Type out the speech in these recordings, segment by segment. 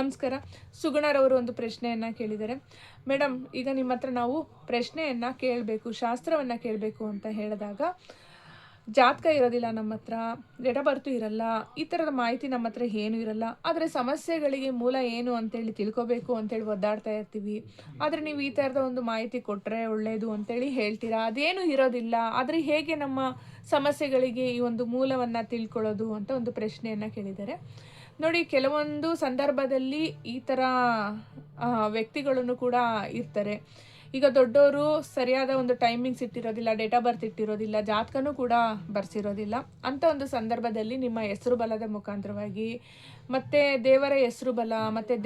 ನಮಸ್ಕಾರ. ಸುಗುಣರವರು ಒಂದು ಪ್ರಶ್ನೆಯನ್ನು ಕೇಳಿದ್ದಾರೆ. ಮೇಡಮ್, ಈಗ ನಿಮ್ಮ ಹತ್ರ ನಾವು ಪ್ರಶ್ನೆಯನ್ನು ಕೇಳಬೇಕು, ಶಾಸ್ತ್ರವನ್ನು ಕೇಳಬೇಕು ಅಂತ ಹೇಳಿದಾಗ ಜಾತಕ ಇರೋದಿಲ್ಲ ನಮ್ಮ ಹತ್ರ, ಡೇಟ್ ಆಫ್ ಬರ್ತು ಇರಲ್ಲ, ಈ ಥರದ ಮಾಹಿತಿ ನಮ್ಮ ಹತ್ರ ಏನೂ ಇರಲ್ಲ. ಆದರೆ ಸಮಸ್ಯೆಗಳಿಗೆ ಮೂಲ ಏನು ಅಂತೇಳಿ ತಿಳ್ಕೊಬೇಕು ಅಂತೇಳಿ ಒದ್ದಾಡ್ತಾ ಇರ್ತೀವಿ. ಆದರೆ ನೀವು ಈ ಥರದ ಒಂದು ಮಾಹಿತಿ ಕೊಟ್ಟರೆ ಒಳ್ಳೆಯದು ಅಂತೇಳಿ ಹೇಳ್ತೀರಾ. ಅದೇನು ಇರೋದಿಲ್ಲ, ಆದರೆ ಹೇಗೆ ನಮ್ಮ ಸಮಸ್ಯೆಗಳಿಗೆ ಈ ಒಂದು ಮೂಲವನ್ನು ತಿಳ್ಕೊಳ್ಳೋದು ಅಂತ ಒಂದು ಪ್ರಶ್ನೆಯನ್ನು ಕೇಳಿದ್ದಾರೆ. ನೋಡಿ, ಕೆಲವೊಂದು ಸಂದರ್ಭದಲ್ಲಿ ಈ ಥರ ವ್ಯಕ್ತಿಗಳನ್ನು ಕೂಡ ಇರ್ತಾರೆ. ಈಗ ದೊಡ್ಡವರು ಸರಿಯಾದ ಒಂದು ಟೈಮಿಂಗ್ಸ್ ಇಟ್ಟಿರೋದಿಲ್ಲ, ಡೇಟ್ ಆಫ್ ಬರ್ತ್ ಇಟ್ಟಿರೋದಿಲ್ಲ, ಜಾತಕನೂ ಕೂಡ ಬರ್ಸಿರೋದಿಲ್ಲ. ಅಂಥ ಒಂದು ಸಂದರ್ಭದಲ್ಲಿ ನಿಮ್ಮ ಹೆಸರು ಬಲದ ಮುಖಾಂತರವಾಗಿ ಮತ್ತು ದೇವರ ಹೆಸರು ಬಲ ಮತ್ತು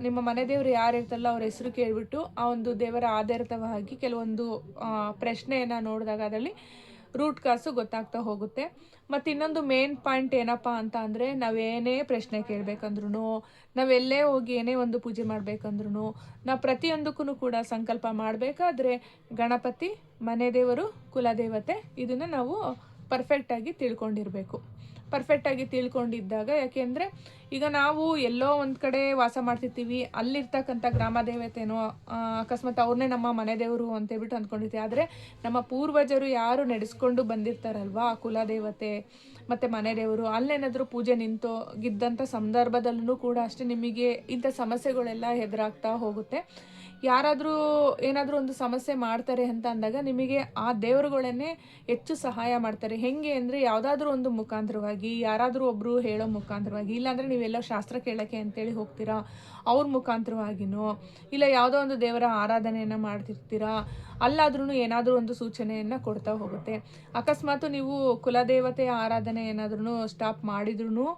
ನಿಮ್ಮ ಮನೆ ದೇವರು ಯಾರು ಇರ್ತಲ್ಲ ಅವ್ರ ಹೆಸರು ಕೇಳಿಬಿಟ್ಟು ಆ ಒಂದು ದೇವರ ಆಧಾರಿತವಾಗಿ ಕೆಲವೊಂದು ಪ್ರಶ್ನೆಯನ್ನು ನೋಡಿದಾಗ ಅದರಲ್ಲಿ ರೂಟ್ ಕಾಸು ಗೊತ್ತಾಗ್ತಾ ಹೋಗುತ್ತೆ. ಮತ್ತು ಇನ್ನೊಂದು ಮೇನ್ ಪಾಯಿಂಟ್ ಏನಪ್ಪ ಅಂತ ಅಂದರೆ, ನಾವೇನೇ ಪ್ರಶ್ನೆ ಕೇಳಬೇಕಂದ್ರೂ, ನಾವೆಲ್ಲೇ ಹೋಗಿ ಏನೇ ಒಂದು ಪೂಜೆ ಮಾಡಬೇಕಂದ್ರೂ, ನಾವು ಪ್ರತಿಯೊಂದಕ್ಕೂ ಕೂಡ ಸಂಕಲ್ಪ ಮಾಡಬೇಕಾದ್ರೆ ಗಣಪತಿ, ಮನೆ ದೇವರು, ಕುಲದೇವತೆ ಇದನ್ನು ನಾವು ಪರ್ಫೆಕ್ಟಾಗಿ ತಿಳ್ಕೊಂಡಿರಬೇಕು. ಪರ್ಫೆಕ್ಟಾಗಿ ತಿಳ್ಕೊಂಡಿದ್ದಾಗ, ಯಾಕೆಂದರೆ ಈಗ ನಾವು ಎಲ್ಲೋ ಒಂದು ಕಡೆ ವಾಸ ಮಾಡ್ತಿರ್ತೀವಿ, ಅಲ್ಲಿರ್ತಕ್ಕಂಥ ಗ್ರಾಮ ದೇವತೆನೋ ಅಕಸ್ಮಾತ್ ಅವ್ರನ್ನೇ ನಮ್ಮ ಮನೆ ದೇವರು ಅಂತೇಳ್ಬಿಟ್ಟು ಅಂದ್ಕೊಂಡಿರ್ತೀವಿ. ಆದರೆ ನಮ್ಮ ಪೂರ್ವಜರು ಯಾರು ನಡೆಸ್ಕೊಂಡು ಬಂದಿರ್ತಾರಲ್ವ, ಕುಲದೇವತೆ ಮತ್ತು ಮನೆ ದೇವರು, ಅಲ್ಲೇನಾದರೂ ಪೂಜೆ ನಿಂತೋಗಿದ್ದಂಥ ಸಂದರ್ಭದಲ್ಲೂ ಕೂಡ ಅಷ್ಟೇ ನಿಮಗೆ ಇಂಥ ಸಮಸ್ಯೆಗಳೆಲ್ಲ ಎದುರಾಗ್ತಾ ಹೋಗುತ್ತೆ. ಯಾರಾದರೂ ಏನಾದರೂ ಒಂದು ಸಮಸ್ಯೆ ಮಾಡ್ತಾರೆ ಅಂತ ಅಂದಾಗ ನಿಮಗೆ ಆ ದೇವರುಗಳನ್ನೇ ಹೆಚ್ಚು ಸಹಾಯ ಮಾಡ್ತಾರೆ. ಹೆಂಗೆ ಅಂದರೆ, ಯಾವುದಾದ್ರೂ ಒಂದು ಮುಖಾಂತರವಾಗಿ, ಯಾರಾದರೂ ಒಬ್ಬರು ಹೇಳೋ ಮುಖಾಂತರವಾಗಿ, ಇಲ್ಲಾಂದರೆ ನೀವೆಲ್ಲ ಶಾಸ್ತ್ರ ಕೇಳೋಕ್ಕೆ ಅಂತೇಳಿ ಹೋಗ್ತೀರಾ, ಅವ್ರ ಮುಖಾಂತರವಾಗಿನೋ, ಇಲ್ಲ ಯಾವುದೋ ಒಂದು ದೇವರ ಆರಾಧನೆಯನ್ನು ಮಾಡ್ತಿರ್ತೀರಾ, ಅಲ್ಲಾದ್ರೂ ಏನಾದರೂ ಒಂದು ಸೂಚನೆಯನ್ನು ಕೊಡ್ತಾ ಹೋಗುತ್ತೆ. ಅಕಸ್ಮಾತ್ ನೀವು ಕುಲದೇವತೆಯ ಆರಾಧನೆ ಏನಾದ್ರೂ ಸ್ಟಾಪ್ ಮಾಡಿದ್ರೂ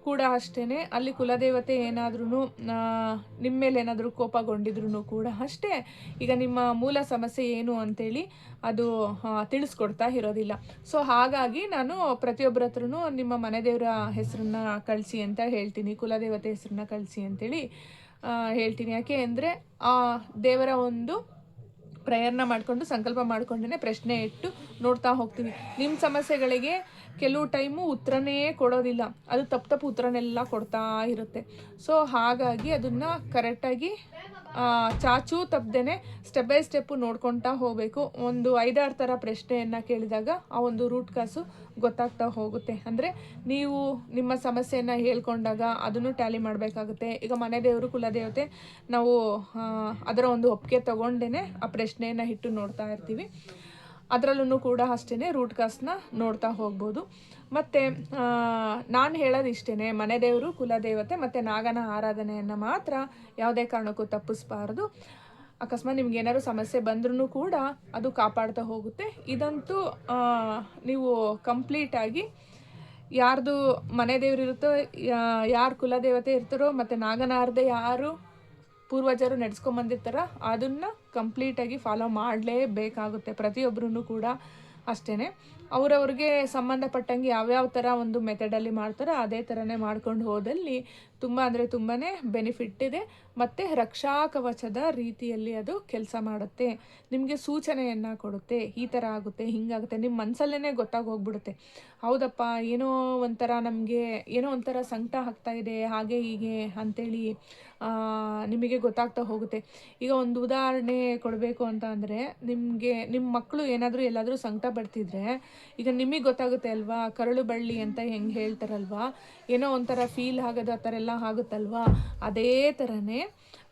ಕೂಡ ಅಷ್ಟೇ, ಅಲ್ಲಿ ಕುಲದೇವತೆ ಏನಾದ್ರೂ ನಿಮ್ಮ ಮೇಲೆ ಏನಾದರೂ ಕೋಪಗೊಂಡಿದ್ರು ಕೂಡ ಅಷ್ಟೇ, ಈಗ ನಿಮ್ಮ ಮೂಲ ಸಮಸ್ಯೆ ಏನು ಅಂತೇಳಿ ಅದು ತಿಳಿಸ್ಕೊಡ್ತಾ ಇರೋದಿಲ್ಲ. ಸೊ ಹಾಗಾಗಿ ನಾನು ಪ್ರತಿಯೊಬ್ಬರ ಹತ್ರನೂ ನಿಮ್ಮ ಮನೆ ದೇವರ ಹೆಸರನ್ನ ಕಳಿಸಿ ಅಂತ ಹೇಳ್ತೀನಿ, ಕುಲದೇವತೆ ಹೆಸರನ್ನ ಕಳಿಸಿ ಅಂತೇಳಿ ಹೇಳ್ತೀನಿ. ಯಾಕೆ ಅಂದರೆ ಆ ದೇವರ ಒಂದು ಪ್ರೇಯರ್ನ ಮಾಡಿಕೊಂಡು ಸಂಕಲ್ಪ ಮಾಡಿಕೊಂಡೇ ಪ್ರಶ್ನೆ ಇಟ್ಟು ನೋಡ್ತಾ ಹೋಗ್ತೀವಿ. ನಿಮ್ಮ ಸಮಸ್ಯೆಗಳಿಗೆ ಕೆಲವು ಟೈಮು ಉತ್ತರನೇ ಕೊಡೋದಿಲ್ಲ, ಅದು ತಪ್ಪು ಉತ್ತರನೆಲ್ಲ ಕೊಡ್ತಾ ಇರುತ್ತೆ. ಸೊ ಹಾಗಾಗಿ ಅದನ್ನು ಕರೆಕ್ಟಾಗಿ ಚಾಚೂ ತಪ್ಪದೇ ಸ್ಟೆಪ್ ಬೈ ಸ್ಟೆಪ್ಪು ನೋಡ್ಕೊತಾ ಹೋಗಬೇಕು. ಒಂದು 5-6 ಥರ ಪ್ರಶ್ನೆಯನ್ನು ಕೇಳಿದಾಗ ಆ ಒಂದು ರೂಟ್ ಕಾಸು ಗೊತ್ತಾಗ್ತಾ ಹೋಗುತ್ತೆ. ಅಂದರೆ ನೀವು ನಿಮ್ಮ ಸಮಸ್ಯೆಯನ್ನು ಹೇಳ್ಕೊಂಡಾಗ ಅದನ್ನು ಟ್ಯಾಲಿ ಮಾಡಬೇಕಾಗುತ್ತೆ. ಈಗ ಮನೆ ದೇವರು, ಕುಲದೇವತೆ ನಾವು ಅದರ ಒಂದು ಒಪ್ಪಿಗೆ ತೊಗೊಂಡೇ ಆ ಪ್ರಶ್ನೆಯನ್ನು ಇಟ್ಟು ನೋಡ್ತಾ ಇರ್ತೀವಿ. ಅದರಲ್ಲೂ ಕೂಡ ಅಷ್ಟೇ ರೂಟ್ ಕಾಸನ್ನ ನೋಡ್ತಾ ಹೋಗ್ಬೋದು. ಮತ್ತು ನಾನು ಹೇಳೋದು ಇಷ್ಟೇ, ಮನೆ ದೇವರು, ಕುಲದೇವತೆ ಮತ್ತು ನಾಗನ ಆರಾಧನೆಯನ್ನು ಮಾತ್ರ ಯಾವುದೇ ಕಾರಣಕ್ಕೂ ತಪ್ಪಿಸ್ಬಾರ್ದು. ಅಕಸ್ಮಾತ್ ನಿಮ್ಗೆ ಏನಾದ್ರು ಸಮಸ್ಯೆ ಬಂದ್ರೂ ಕೂಡ ಅದು ಕಾಪಾಡ್ತಾ ಹೋಗುತ್ತೆ. ಇದಂತೂ ನೀವು ಕಂಪ್ಲೀಟಾಗಿ ಯಾರ್ದು ಮನೆ ದೇವರಿರುತ್ತೋ, ಯಾರು ಕುಲದೇವತೆ ಇರ್ತಾರೋ ಮತ್ತು ನಾಗನ ಆರಾಧನೆ ಯಾರು ಪೂರ್ವಜರು ನಡೆಸ್ಕೊಂಬಂದಿರ್ತಾರೋ ಅದನ್ನು ಕಂಪ್ಲೀಟಾಗಿ ಫಾಲೋ ಮಾಡಲೇಬೇಕಾಗುತ್ತೆ. ಪ್ರತಿಯೊಬ್ಬರೂ ಕೂಡ ಅಷ್ಟೇ, ಅವರವ್ರಿಗೆ ಸಂಬಂಧಪಟ್ಟಂಗೆ ಯಾವ್ಯಾವ ಥರ ಒಂದು ಮೆಥಡಲ್ಲಿ ಮಾಡ್ತಾರೋ ಅದೇ ಥರನೇ ಮಾಡ್ಕೊಂಡು ಹೋದಲ್ಲಿ ತುಂಬ ಅಂದರೆ ತುಂಬಾ ಬೆನಿಫಿಟ್ ಇದೆ. ಮತ್ತು ರಕ್ಷಾ ಕವಚದ ರೀತಿಯಲ್ಲಿ ಅದು ಕೆಲಸ ಮಾಡುತ್ತೆ. ನಿಮಗೆ ಸೂಚನೆಯನ್ನು ಕೊಡುತ್ತೆ, ಈ ಥರ ಆಗುತ್ತೆ, ಹಿಂಗಾಗುತ್ತೆ, ನಿಮ್ಮ ಮನಸ್ಸಲ್ಲೇ ಗೊತ್ತಾಗೋಗ್ಬಿಡುತ್ತೆ. ಹೌದಪ್ಪ, ಏನೋ ಒಂಥರ ಸಂಕಟ ಆಗ್ತಾ ಇದೆ, ಹಾಗೆ ಹೀಗೆ ಅಂಥೇಳಿ ನಿಮಗೆ ಗೊತ್ತಾಗ್ತಾ ಹೋಗುತ್ತೆ. ಈಗ ಒಂದು ಉದಾಹರಣೆ ಕೊಡಬೇಕು ಅಂತ ಅಂದರೆ, ನಿಮ್ಮ ಮಕ್ಕಳು ಏನಾದರೂ ಎಲ್ಲಾದರೂ ಸಂಕಟ ಪಡ್ತಿದ್ರೆ ಈಗ ನಿಮಗೆ ಗೊತ್ತಾಗುತ್ತೆ ಅಲ್ವಾ, ಕರಳು ಬಳ್ಳಿ ಅಂತ ಹೆಂಗೆ ಹೇಳ್ತಾರಲ್ವಾ, ಏನೋ ಒಂಥರ ಫೀಲ್ ಆಗೋದು ಆ ಥರ ಎಲ್ಲ ಆಗುತ್ತಲ್ವಾ, ಅದೇ ಥರನೇ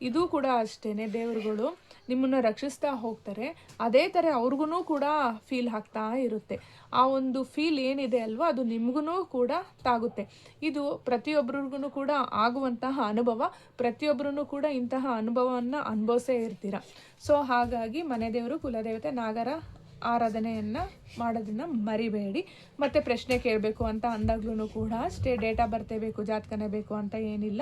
ಇದು ಕೂಡ ಅಷ್ಟೇ. ದೇವರುಗಳು ನಿಮ್ಮನ್ನು ರಕ್ಷಿಸ್ತಾ ಹೋಗ್ತಾರೆ, ಅದೇ ಥರ ಅವ್ರಿಗೂ ಕೂಡ ಫೀಲ್ ಆಗ್ತಾ ಇರುತ್ತೆ. ಆ ಒಂದು ಫೀಲ್ ಏನಿದೆ ಅಲ್ವಾ, ಅದು ನಿಮಗೂ ಕೂಡ ತಾಗುತ್ತೆ. ಇದು ಪ್ರತಿಯೊಬ್ಬರಿಗೂ ಕೂಡ ಆಗುವಂತಹ ಅನುಭವ. ಪ್ರತಿಯೊಬ್ಬರೂ ಕೂಡ ಇಂತಹ ಅನುಭವವನ್ನು ಅನುಭವಿಸೇ ಇರ್ತೀರ. ಸೊ ಹಾಗಾಗಿ ಮನೆ ದೇವರು, ಕುಲದೇವತೆ, ನಾಗರ ಆರಾಧನೆಯನ್ನು ಮಾಡೋದನ್ನು ಮರಿಬೇಡಿ. ಮತ್ತು ಪ್ರಶ್ನೆ ಕೇಳಬೇಕು ಅಂತ ಅಂದಾಗ್ಲೂ ಕೂಡ ಅಷ್ಟೇ, ಡೇಟಾ ಬರ್ತೇ ಬೇಕು, ಜಾತಕನೇ ಬೇಕು ಅಂತ ಏನಿಲ್ಲ.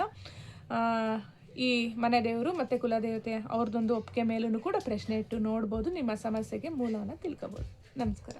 ಈ ಮನೆ ದೇವರು ಮತ್ತು ಕುಲದೇವತೆ ಅವ್ರದ್ದೊಂದು ಒಪ್ಪಿಗೆ ಮೇಲೂ ಕೂಡ ಪ್ರಶ್ನೆ ಇಟ್ಟು ನೋಡ್ಬೋದು, ನಿಮ್ಮ ಸಮಸ್ಯೆಗೆ ಮೂಲವನ್ನು ತಿಳ್ಕೊಬೋದು. ನಮಸ್ಕಾರ.